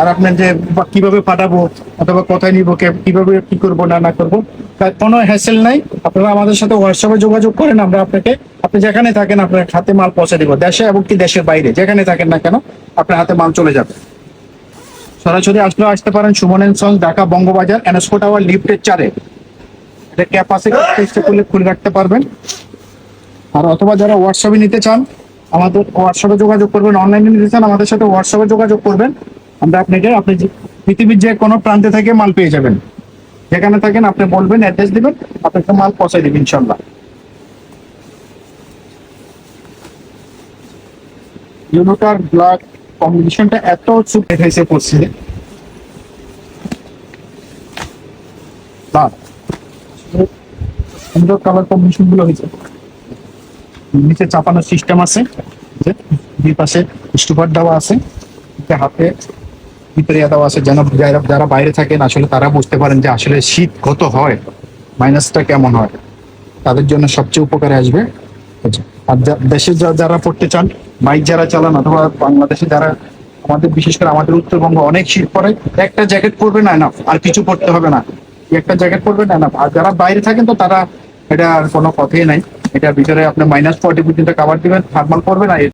আর আপনার যে কিভাবে পাঠাবো অথবা কোথায় নিবো, কিভাবে কি করবো না না করবো, তার কোনো হ্যাসেল নাই। আপনারা আমাদের সাথে হোয়াটসঅ্যাপে যোগাযোগ করেন, আমরা আপনাকে, আপনি যেখানে থাকেন আপনার হাতে মাল পৌঁছে দিব, দেশে এবং কি দেশের বাইরে যেখানে থাকেন না কেন আপনার হাতে মাল চলে যাবে। সরাসরি আসলেও আসতে পারেন সুমন এন্ড সন্স, ঢাকা বঙ্গবাজার, এনএসকো টাওয়ার, লিফটের 4-এ। এটা ক্যাপ আছে, ইচ্ছে করলে খুলে রাখতে পারবেন। আর অথবা যারা হোয়াটসঅ্যাপে নিতে চান আমাদের হোয়াটসঅ্যাপে যোগাযোগ করবেন, অনলাইনে নিতে চান আমাদের সাথে হোয়াটসঅ্যাপে যোগাযোগ করবেন। আমরা আপনাকে আপনি পৃথিবীর যে কোনো প্রান্তে থেকে মাল পেয়ে যাবেন, যেখানে থাকেন আপনি বলবেন, অ্যাড্রেস দিবেন, আপনাকে মাল পৌঁছে দিবেন ইনশাল্লাহ। ইউনোটার ব্ল্যাক কম্বিনেশনটা এত সুন্দর হয়েছে পড়ছে, বাহ, সুন্দর কালার কম্বিনেশন গুলো হয়েছে। নিচে চাপানোর সিস্টেম আছে, যে দুই পাশে স্টুপার দেওয়া আছে, হাতে ভিতরে দেওয়া আছে, যেন যারা বাইরে থাকেন আসলে তারা বুঝতে পারেন যে আসলে শীত কত হয়, মাইনাসটা কেমন হয়, তাদের জন্য সবচেয়ে উপকারে আসবে। আর দেশে যারা পড়তে চান, বাইক যারা চালান, অথবা বাংলাদেশে যারা, আমাদের বিশেষ করে আমাদের উত্তরবঙ্গ অনেক শীত পড়ে, একটা জ্যাকেট পরবে না না, আর কিছু পড়তে হবে না, একটা জ্যাকেট পরবে না না। আর যারা বাইরে থাকেন তো তারা, এটা আর কোনো কথাই নাই, এটার ভিতরে আপনি -40 পর্যন্ত কাভার দিবেন, থার্মাল পরবে না।